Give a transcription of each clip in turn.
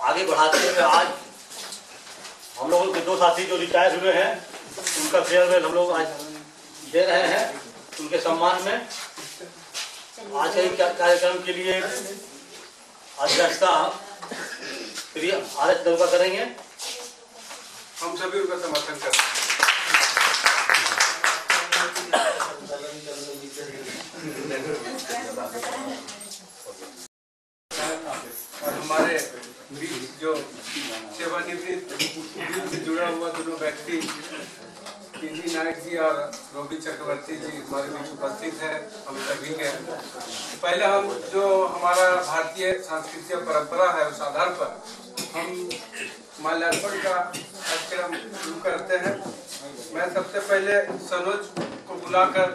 आगे बढ़ाते हुए आज हम लोगों के 2 साथी जो रिटायर हुए हैं उनका फेयरवेल हम लोग आज दे रहे हैं उनके सम्मान में। आज के कार्यक्रम के लिए अध्यक्षता श्री आर.एस. दरुका करेंगे। हम सभी उनका समर्थन करते हैं। और हमारे बीच जो सेवानिवृत्त से जुड़ा हुआ दोनों व्यक्ति पीजी नायक जी और रोबी चक्रवर्ती जी हमारे बीच उपस्थित हैं। हम सभी के पहले हम जो हमारा भारतीय सांस्कृतिक परंपरा है उस आधार पर हम माल्यार्पण का कार्यक्रम शुरू करते हैं। मैं सबसे पहले सरोज को बुलाकर,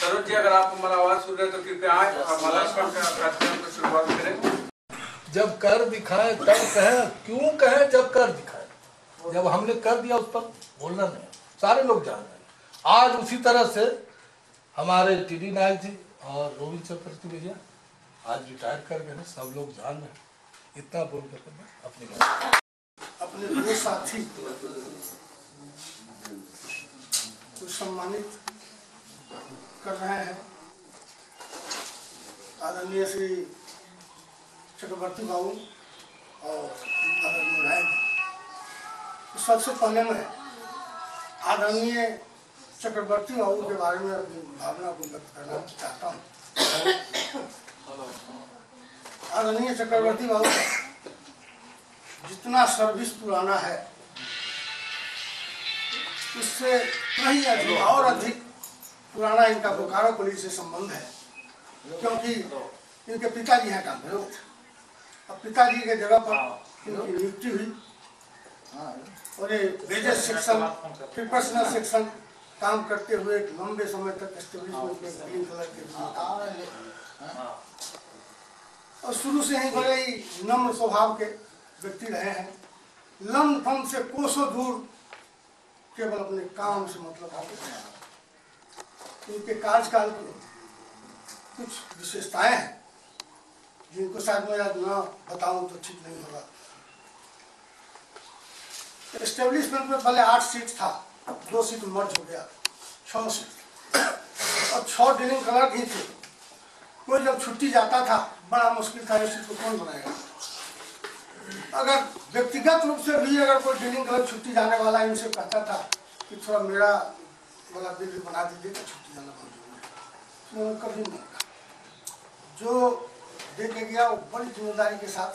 सरोज जी अगर आप हमारा आवाज सुन रहे हैं तो कृपया आए और माल्यार्पण का कार्यक्रम को शुरुआत करें। जब कर दिखाए तब कहें, क्यों कहें जब कर दिखाए। जब हमने कर दिया उस पर बोलना नहीं, सारे लोग जान रहे हैं। आज उसी तरह से हमारे टीडी नायक जी और रोबी चक्रवर्ती भैया आज रिटायर कर गए, सब लोग जान रहे हैं। इतना बोल कर मैं अपनी बात अपने 2 साथी को सम्मानित कर रहे हैं। आदरणीय श्री चक्रवर्ती बाबू और आदरणीय नायक। तो सबसे पहले मैं आदरणीय चक्रवर्ती बाबू के बारे में अपनी भावना को व्यक्त करना चाहता हूँ। आदरणीय चक्रवर्ती बाबू जितना सर्विस पुराना है उससे कहीं अधिक और अधिक पुराना इनका बोकारो पुलिस से संबंध है, क्योंकि इनके पिताजी हैं काम। अब पिताजी के जगह पर इनकी नियुक्ति हुई और ये वेजेस सेक्शन, प्रोफेशनल सेक्शन काम करते हुए लंबे समय तक एस्टेब्लिशमेंट में ग्रीन कलर के और शुरू से ही बड़े ही नम्र स्वभाव के व्यक्ति रहे हैं। लन फन से कोसों दूर केवल अपने काम से मतलब आते हैं। इनके कार्यकाल की कुछ विशेषताएं हैं जिनको शायद मैं आज ना बताऊं तो ठीक नहीं होगा। एस्टेब्लिशमेंट में पहले 8 सीट था, 2 सीट मर्ज हो गया, 6 सीट और 6 डीलिंग क्लर्क ही थे। कोई जब छुट्टी जाता था बड़ा मुश्किल था, इस सीट को कौन बनाएगा। अगर व्यक्तिगत रूप से भी अगर कोई डीलिंग क्लर्क छुट्टी जाने वाला इनसे कहता था कि थोड़ा मेरा वाला बिल बना दीजिए तो छुट्टी जाना बहुत जरूरी है, कभी नहीं कहा। जो दे के गया वो बड़ी जिम्मेदारी के साथ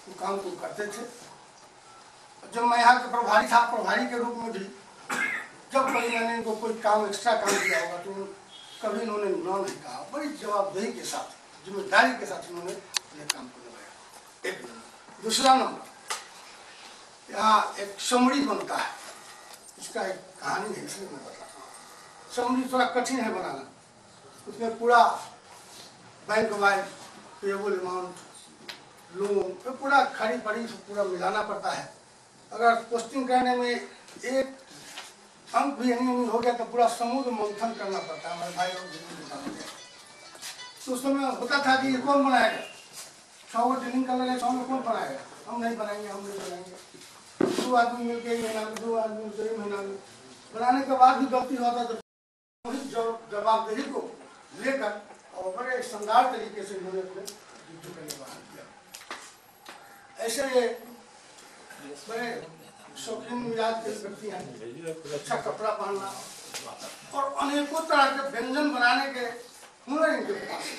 वो काम को करते थे। जब मैं यहाँ के प्रभारी था, प्रभारी के रूप में भी जब कभी मैंने इनको कोई काम एक्स्ट्रा काम दिया होगा तो कभी इन्होंने ना नहीं कहा। बड़ी जवाबदेही के साथ, जिम्मेदारी के साथ इन्होंने अपने काम को निभाया। एक दूसरा नंबर, यहाँ एक समड़ी बनता है, इसका एक कहानी है इसलिए मैं बताता हूँ। समड़ी थोड़ा कठिन है बनाना, उसमें पूरा bank wise payable amount, loan, तो पूरा खड़ी पड़ी पूरा मिलाना पड़ता है। अगर पोस्टिंग करने में एक अंक भी नहीं हो गया तो पूरा समुद्र मंथन करना पड़ता है। हमारे भाई लोग तो उस समय होता था कि ये कौन बनाएगा, 6 ट्रेनिंग कर लगे, 6 में कौन बनाएगा, हम नहीं बनाएंगे, हम नहीं बनाएंगे। 2 आदमी मिलकर एक महीना में, 2 आदमी मिलकर एक महीना में बनाने के बाद भी गलती होता तो जवाबदेही को लेकर और बड़े शानदार तरीके से इन्होंने अपने युद्ध का निर्वहन किया। ऐसे ये बड़े शौकीन मिजाज के व्यक्ति हैं। अच्छा कपड़ा पहनना और अनेकों तरह के व्यंजन बनाने के हुनर इनके पास है,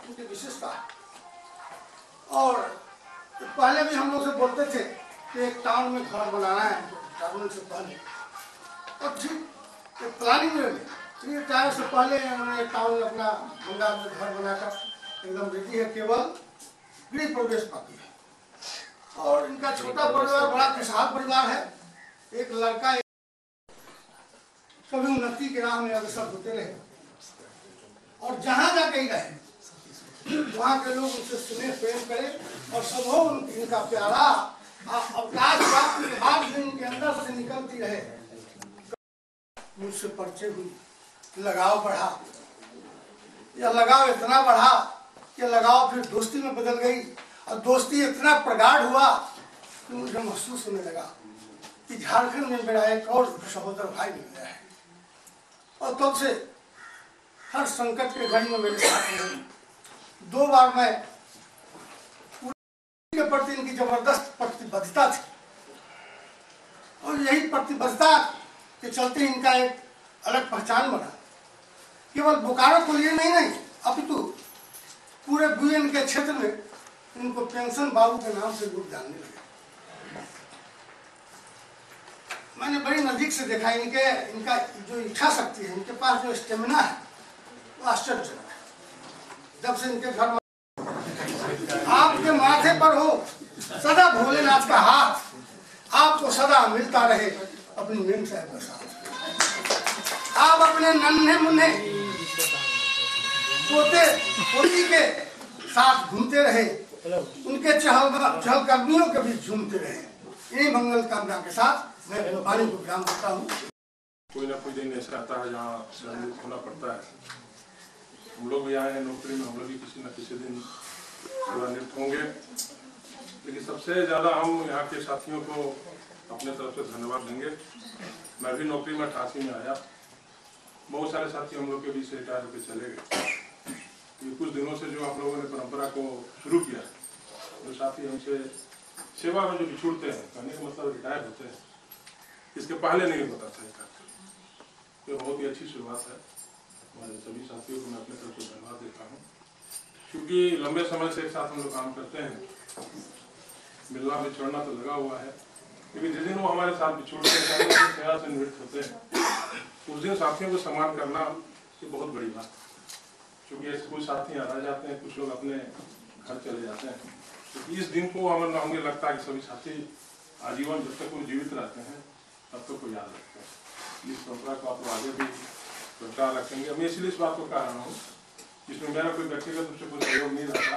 इनकी विशेषता है। और पहले भी हम लोग से बोलते थे कि एक टाउन में घर बनाना है टाउन से पहले, और ठीक एक प्लानिंग में रिटायर से पहले उन्होंने टाउन में अपना बंगाल में घर बनाकर एकदम रेडी है, केवल गृह प्रवेश बाकी है। और इनका छोटा परिवार बड़ा खुशहाल परिवार है। एक लड़का कभी उन्नति के राह में अग्रसर होते रहे और जहां जाके ही रहे वहां के लोग उनसे स्नेह प्रेम करें और सब इनका प्यारा अवकाश प्राप्त के बाद भी इनके अंदर से निकलती रहे। मुझसे परिचय हुई, लगाव बढ़ा, यह लगाव इतना बढ़ा कि लगाव फिर दोस्ती में बदल गई और दोस्ती इतना प्रगाढ़ हुआ तो मुझे महसूस होने लगा कि झारखंड में मेरा एक और सहोदर भाई मिल गया है। और तब से हर संकट के घड़ी में मेरे साथ रहे। 2 बार मैं के प्रति इनकी जबरदस्त प्रतिबद्धता थी और यही प्रतिबद्धता के चलते इनका एक अलग पहचान बना। केवल बोकारो को लिए नहीं अपितु पूरे बुएन के क्षेत्र में इनको पेंशन बाबू के नाम से लोग जानने लगे। मैंने बड़ी नजदीक से देखा इनका जो इच्छा शक्ति है, इनके पास जो स्टेमिना है वो आश्चर्यजनक है। जब से इनके घर में आपके माथे पर हो सदा भोलेनाथ का हाथ, आपको सदा मिलता रहे अपनी मेम साहब के साथ। आप अपने नन्हे मुन्ने पोते पोती के साथ घूमते रहे, उनके चहलकदमियों के बीच झूमते रहे। इन्हीं मंगल कामना के साथ मैं वाणी को विराम देता हूँ। कोई ना कोई दिन ऐसा आता है जहाँ सम्मिलित होना पड़ता है। हम लोग भी आए हैं नौकरी में, हम लोग भी किसी न किसी दिन सेवानिवृत्त होंगे। लेकिन सबसे ज़्यादा हम यहाँ के साथियों को अपने तरफ से धन्यवाद देंगे। मैं भी नौकरी में 88 में आया, बहुत सारे साथी हम लोग के बीच से रिटायर होकर चले गए। ये कुछ दिनों से जो आप लोगों ने परंपरा को शुरू किया, जो साथी हमसे सेवा में जो बिछुड़ते हैं, कहने का मतलब रिटायर होते हैं, इसके पहले नहीं होता था। ये बहुत ही अच्छी शुरुआत है। हमारे सभी साथियों को मैं अपने तरफ से धन्यवाद देता हूँ, क्योंकि लंबे समय से एक साथ हम लोग काम करते हैं। मिलना बिछड़ना तो लगा हुआ है, क्योंकि जिस दिन वो हमारे साथ बिछुड़ते हैं, सेवा से निवृत्त होते हैं, उस दिन साथियों को सम्मान करना ये बहुत बड़ी बात है। क्योंकि ऐसे कुछ साथी आ जाते हैं, कुछ लोग अपने घर चले जाते हैं, तो इस दिन को हमें लगता है कि सभी साथी आजीवन जब तक वो जीवित रहते हैं तब तक को याद रखते हैं। इस परंपरा को आप लोग आगे भी बरकरार रखेंगे। मैं इसलिए इस बात को कह रहा हूँ, जिसमें मेरा कोई व्यक्तिगत रूप से कोई सहयोग नहीं रहता,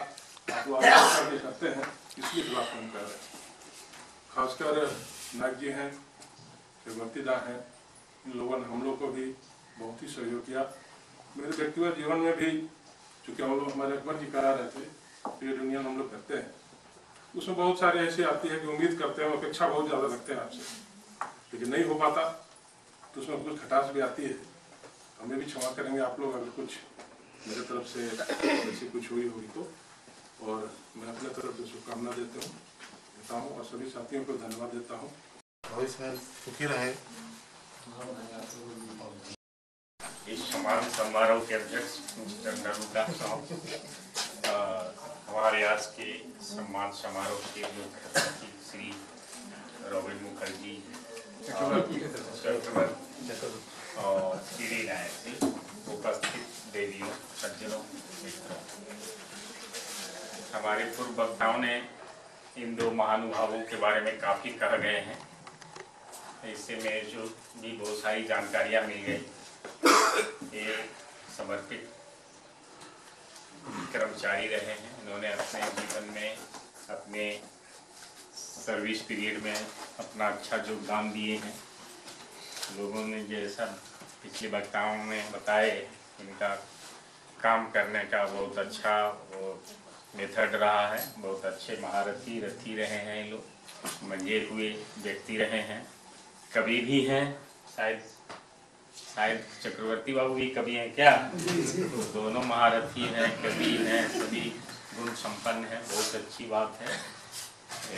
आप लोग आगे करते हैं, इसलिए इस बात को हम कर रहे हैं। खासकर नायक जी हैं, चक्रवर्ती दा हैं, इन लोगों ने हम लोग को भी बहुत ही सहयोग किया। मेरे व्यक्तिगत जीवन में भी, चूँकि हम लोग हमारे अकबर जी करा रहे थे, ट्रेड यूनियन हम लोग करते हैं, उसमें बहुत सारे ऐसे आती है कि उम्मीद करते हैं, अपेक्षा बहुत ज़्यादा रखते हैं आपसे, लेकिन नहीं हो पाता, तो उसमें कुछ खटास भी आती है। हमें भी क्षमा करेंगे आप लोग अगर कुछ मेरे तरफ से ऐसी कुछ हुई होगी तो। और मैं अपने तरफ से शुभकामना देता हूँ और सभी साथियों को धन्यवाद देता हूँ। भविष्य में सुखी रहे। इस सम्मान समारोह के अध्यक्ष मिस्टर नरुदा साहब, हमारे आज के सम्मान समारोह के मुख्य अतिथि श्री रॉबिन मुखर्जी और श्री नायक जी, उपस्थित देवियों, सज्जनों, मित्रों, हमारे पूर्व वक्ताओं ने इन 2 महानुभावों के बारे में काफ़ी कह गए हैं। इससे में जो भी बहुत सारी जानकारियाँ मिल गई। ये समर्पित कर्मचारी रहे हैं। इन्होंने अपने जीवन में, अपने सर्विस पीरियड में अपना अच्छा योगदान दिए हैं। लोगों ने जैसा पिछले वक्ताओं में बताए, इनका काम करने का बहुत अच्छा वो मेथड रहा है। बहुत अच्छे महारथी रथी रहे हैं ये लोग, मंजे हुए व्यक्ति रहे हैं, कवि भी हैं। शायद चक्रवर्ती बाबू भी कवि हैं क्या? तो दोनों महारथी हैं, कवि हैं, सभी गुण संपन्न हैं। बहुत अच्छी बात है।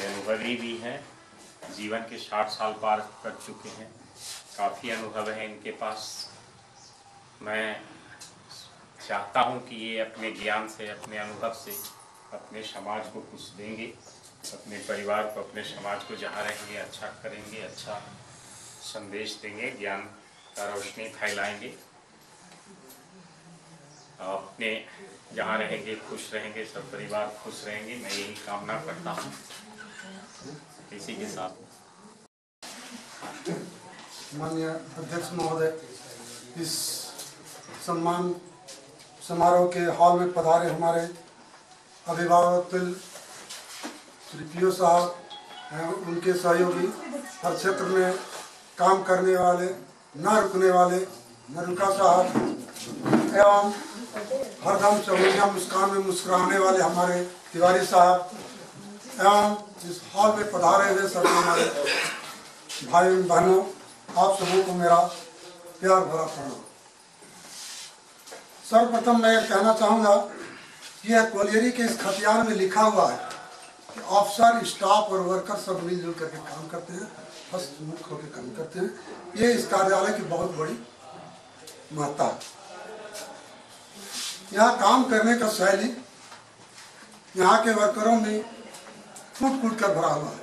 अनुभवी भी हैं, जीवन के 60 साल पार कर चुके हैं, काफ़ी अनुभव है इनके पास। मैं चाहता हूं कि ये अपने ज्ञान से, अपने अनुभव से अपने समाज को कुछ देंगे, अपने परिवार को, अपने समाज को जहाँ रहेंगे अच्छा करेंगे, अच्छा संदेश देंगे, ज्ञान का रोशनी फैलाएंगे। अपने जहाँ रहेंगे खुश रहेंगे, सब परिवार खुश रहेंगे, मैं यही कामना करता हूँ। इसी के साथ माननीय अध्यक्ष महोदय, इस सम्मान समारोह के हॉल में पधारे हमारे अभिभावक श्री पीओ साहब हैं, उनके सहयोगी, हर क्षेत्र में काम करने वाले, न रुकने वाले नरुका साहब, एवं हरदम चौड़िया मुस्कान में मुस्कुराने वाले हमारे तिवारी साहब, एवं इस हॉल में पधारे हुए सभी हमारे भाई बहनों, आप सबों को मेरा प्यार भरा प्रणाम। सर्वप्रथम मैं कहना चाहूँगा कि यह कोलियरी के इस खतियान में लिखा हुआ है कि ऑफिसर, स्टाफ और वर्कर सब मिलजुल करके काम करते हैं, हस्तमुख होकर काम करते हैं। ये इस कार्यालय की बहुत बड़ी महत्ता है। यहाँ काम करने का शैली यहाँ के वर्करों में कूट कूट कर भरा हुआ है,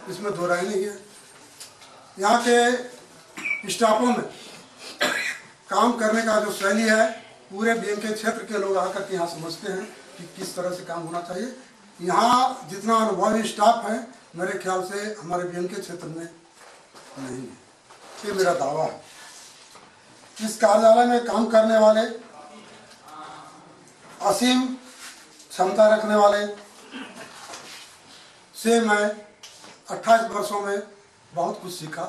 इसमें दो राय नहीं है। यहाँ के स्टाफों में काम करने का जो शैली है, पूरे बीएम के क्षेत्र के लोग आकर के यहाँ समझते हैं कि किस तरह से काम होना चाहिए। यहाँ जितना अनुभवी स्टाफ है, मेरे ख्याल से हमारे बीएम के क्षेत्र में नहीं है, ये मेरा दावा है। इस कार्यालय में काम करने वाले असीम क्षमता रखने वाले से मैं 28 वर्षों में बहुत कुछ सीखा,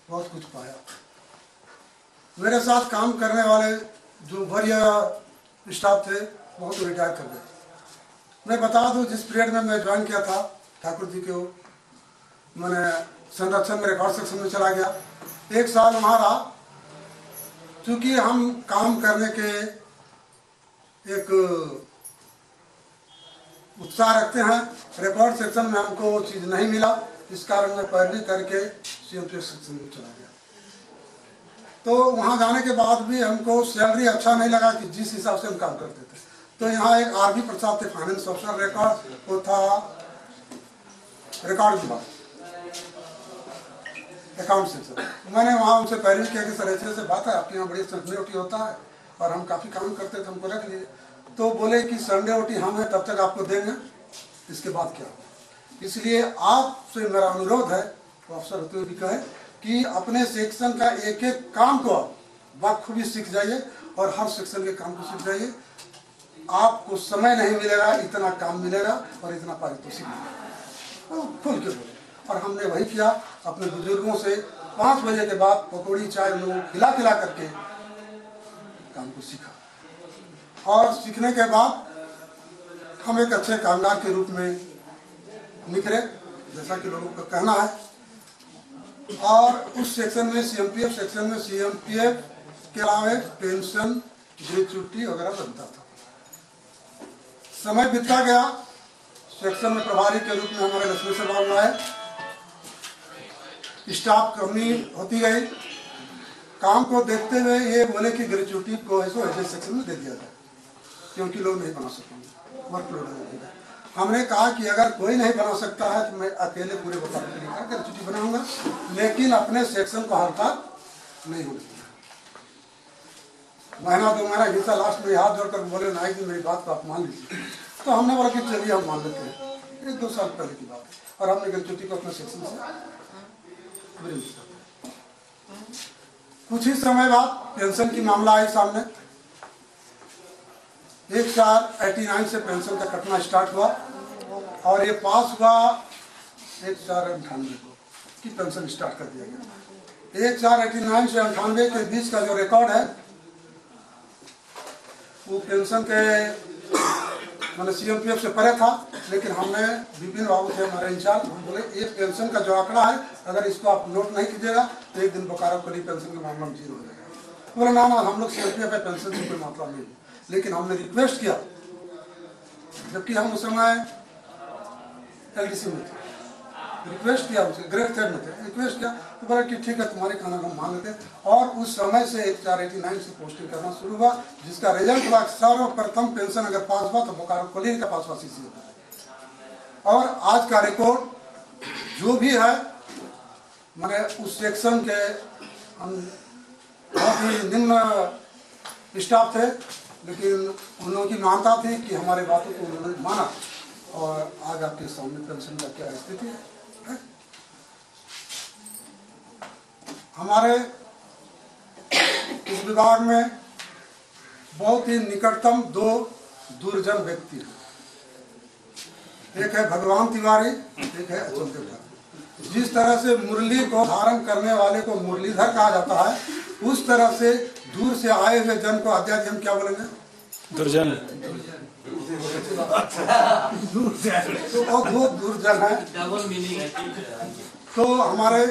बहुत कुछ पाया। मेरे साथ काम करने वाले जो वरीय स्टाफ थे, बहुत रिटायर कर गए। मैं बता दूं, जिस पीरियड में मैं ज्वाइन किया था ठाकुर जी के, मैंने संरक्षण में रिकॉर्ड सेक्शन में चला गया, 1 साल वहाँ रहा। चूँकि हम काम करने के एक उत्साह रखते हैं, रिकॉर्ड सेक्शन में हमको वो चीज़ नहीं मिला, इस कारण मैं पैरवी करके सीएमपीएफ सेक्शन में चला गया। तो वहाँ जाने के बाद भी हमको सैलरी अच्छा नहीं लगा कि जिस हिसाब से हम काम करते थे। तो यहाँ एक आरबी प्रसाद थे, फाइनेंस ऑफिसर, रिकॉर्ड वो था रिकॉर्ड विभाग, अकाउंट सेक्शन। मैंने वहाँ उनसे पैरवी किया कि सर ऐसे ऐसे बात है, आपके यहाँ बड़ी संडे ओटी होता है और हम काफ़ी काम करते थे, हमको रख लिए। तो बोले कि संडे ओटी हम हैं तब तक आपको देंगे, इसके बाद क्या होगा। इसलिए आपसे मेरा अनुरोध है, अफसर होते हुए भी कहे कि अपने सेक्शन का एक एक काम को बखूबी सीख जाइए और हर सेक्शन के काम को सीख जाइए। आपको समय नहीं मिलेगा, इतना काम मिलेगा और इतना पारितोषिक मिलेगा। तो खुल के बोले, और हमने वही किया। अपने बुजुर्गों से 5 बजे के बाद पकौड़ी चाय लोगों खिला खिला करके काम को सीखा, और सीखने के बाद हम एक अच्छे कामगार के रूप में निखरे, जैसा कि लोगों का कहना है। और उस सेक्शन में, सीएमपीएफ सेक्शन में, सीएमपीएफ के अलावा पेंशन, ग्रेच्युटी वगैरह बनता था। समय बीतता गया, सेक्शन में प्रभारी के रूप में हमारे लक्ष्मेश्वर बाबू आए, स्टाफ कमी होती गई। काम को देखते हुए ये बोले कि ग्रेच्युटी को ऐसे सेक्शन में दे दिया जाए, क्योंकि लोग नहीं बना सकेंगे, वर्कलोड लगेगा। हमने कहा कि अगर कोई नहीं बना सकता है तो मैं अकेले पूरे बता ग्रेच्युटी बनाऊंगा, लेकिन अपने सेक्शन को हल्का नहीं होने देना। महीना 2 महीना हिस्सा, लास्ट में हाथ जोड़कर बोले नायक जी मेरी बात को आप मान लीजिए। तो हमने बोला कि चलिए हम मान लेते हैं, 1-2 साल पहले की बात है। और हमने ग्रेच्युटी को अपने सेक्शन से कुछ ही समय बाद पेंशन की मामला आई सामने। 1/4/89 से पेंशन का कटना स्टार्ट हुआ और ये पास हुआ 1/4/98 को की पेंशन स्टार्ट कर दिया गया। 1/4/89 से 98 के बीच का जो रिकॉर्ड है, वो पेंशन के मैंने सीएमपीएफ से परे था, लेकिन हमने विपिन बाबू थे हमारे इंचार्ज, हम बोले ये पेंशन का जो आंकड़ा है, अगर इसको आप नोट नहीं कीजिएगा तो एक दिन बोकारो कली पेंशन के मामला में 0 हो जाएगा। बोले ना हम लोग सीएमपीएफ है, पेंशन से कोई मामला नहीं। लेकिन हमने रिक्वेस्ट किया, जबकि हम उस समय एलडीसी में थे, रिक्वेस्ट किया उनसे, ग्रेड 3 में थे, रिक्वेस्ट किया तो बोला कि ठीक है तुम्हारे कहना हम मान लेते। और उस समय से 1/4/89 से पोस्टिंग करना शुरू हुआ, जिसका रिजल्ट हुआ सर्वप्रथम पेंशन अगर पास हुआ तो बोकारो कॉलेज का पास हुआ सीसी होता है। और आज का रिकॉर्ड जो भी है, मैंने उस सेक्शन के हम बहुत ही निम्न स्टाफ थे, लेकिन उन लोगों की मानता थी कि हमारे बातों को उन्होंने माना, और आज आपके सामने पेंशन का क्या स्थिति है। हमारे इस विभाग में बहुत ही निकटतम 2 दूरजन व्यक्ति हैं। एक है भगवान तिवारी, एक है अचल तिवारी। जिस तरह से मुरली को धारण करने वाले को मुरलीधर कहा जाता है, उस तरह से दूर से आए हुए जन को आद्या जी हम क्या बोलेंगे? दुर्जन। तो बहुत दूर जन है। तो हमारे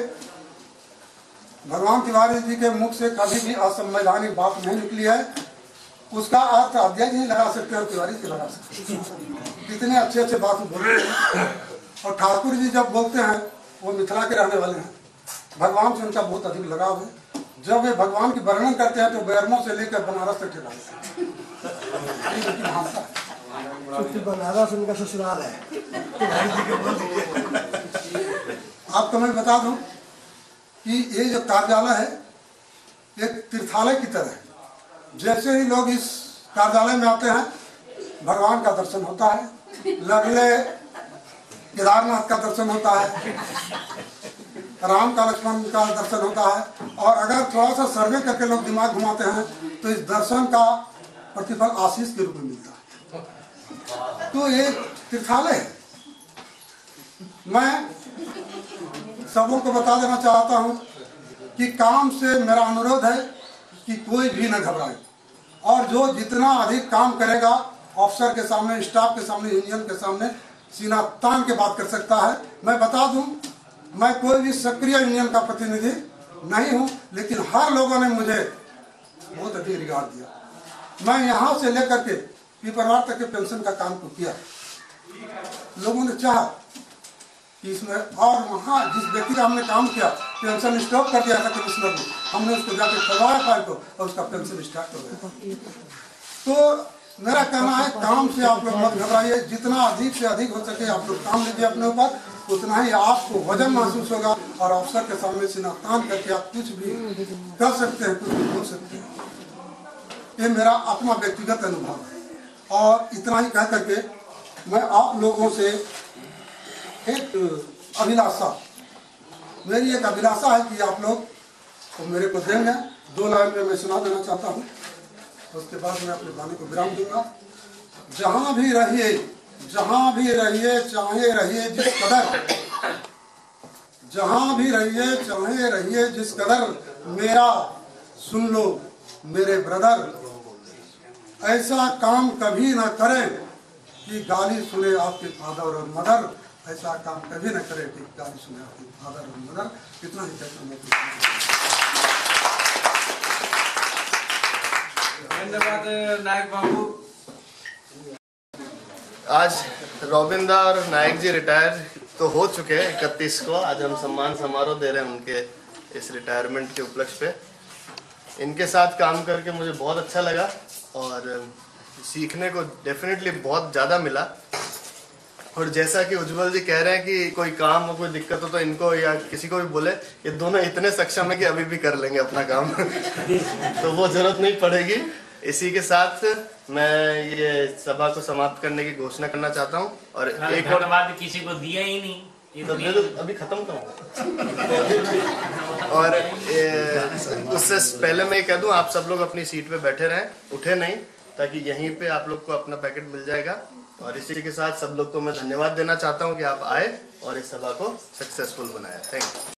भगवान तिवारी जी के मुख से कभी भी असंवैधानिक बात नहीं निकली है। उसका अर्थ अध्यक्ष नहीं लगा सकते और तिवारी जी लगा सकते। कितने अच्छे अच्छे बात बोलते हैं। और ठाकुर जी जब बोलते हैं, वो मिथिला के रहने वाले हैं, भगवान से उनका बहुत अधिक लगाव है। जब वे भगवान की वर्णन करते हैं तो बैरमों से लेकर बनारस तक चलाते हैं। बनारस उनका ससुराल है। आपको मैं बता दूं कि ये जो कार्यालय है एक तीर्थालय की तरह है। जैसे ही लोग इस कार्यालय में आते हैं, भगवान का दर्शन होता है, लगले केदारनाथ का दर्शन होता है, राम का लक्ष्मण का दर्शन होता है। और अगर थोड़ा सा सर्वे करके लोग दिमाग घुमाते हैं तो इस दर्शन का प्रतिफल आशीष के रूप में मिलता है। तो ये तीर्थालय है। मैं सबों को बता देना चाहता हूँ कि काम से मेरा अनुरोध है कि कोई भी न घबराए, और जो जितना अधिक काम करेगा ऑफिसर के सामने, स्टाफ के सामने, यूनियन के सामने सीना तान के बात कर सकता है। मैं बता दूं, मैं कोई भी सक्रिय यूनियन का प्रतिनिधि नहीं हूं, लेकिन हर लोगों ने मुझे बहुत अधिक रिगार्ड दिया। मैं यहाँ से लेकर के पिपरवार तक के पेंशन का काम को किया। लोगों ने चाहा कि इसमें, और वहाँ जिस व्यक्ति का हमने काम किया, पेंशन स्टॉप कर दिया था कमिश्नर ने, हमने उसको जाके करवाया फाइल को और उसका पेंशन स्टार्ट हो गया। तो मेरा कहना है, काम से आप लोग मत घबराइए। जितना अधिक से अधिक हो सके आप लोग काम लीजिए अपने ऊपर, उतना ही आपको वजन महसूस होगा और अफसर के सामने सीना तान करके आप कुछ भी कर सकते हैं, कुछ भी बोल सकते हैं। ये मेरा अपना व्यक्तिगत अनुभव है। और इतना ही कह करके मैं आप लोगों से एक अभिलाषा, मेरी एक अभिलाषा है कि आप लोग तो मेरे को देंगे। 2 लाइन में मैं सुना देना चाहता हूँ, उसके बाद मैं अपने वाणी को विराम दूंगा। जहाँ भी रहिए, जहाँ भी रहिए, चाहे रहिए जिस कदर, जहाँ भी रहिए चाहे रहिए जिस कदर, मेरा सुन लो मेरे ब्रदर। ऐसा काम कभी ना करें कि गाली सुने आपके फादर और मदर। ऐसा काम कभी न करें कि गाली सुने आपके फादर और मदर। इतना ही कहता हूँ। धन्यवाद नायक बाबू। आज रोबिंदा और नायक जी रिटायर तो हो चुके हैं 31 को। आज हम सम्मान समारोह दे रहे हैं उनके इस रिटायरमेंट के उपलक्ष्य पे। इनके साथ काम करके मुझे बहुत अच्छा लगा और सीखने को डेफिनेटली बहुत ज़्यादा मिला। और जैसा कि उज्जवल जी कह रहे हैं कि कोई काम हो, कोई दिक्कत हो तो इनको या किसी को भी बोले, ये दोनों इतने सक्षम है कि अभी भी कर लेंगे अपना काम तो वो जरूरत नहीं पड़ेगी। इसी के साथ मैं ये सभा को समाप्त करने की घोषणा करना चाहता हूँ। और एक और बात किसी को दिया ही नहीं, तो अभी खत्म करूँगा। और उससे पहले मैं कह दूं, आप सब लोग अपनी सीट पे बैठे रहें, उठे नहीं, ताकि यहीं पे आप लोग को अपना पैकेट मिल जाएगा। और इसी के साथ सब लोग को मैं धन्यवाद देना चाहता हूं कि आप आए और इस सभा को सक्सेसफुल बनाया। Thank you.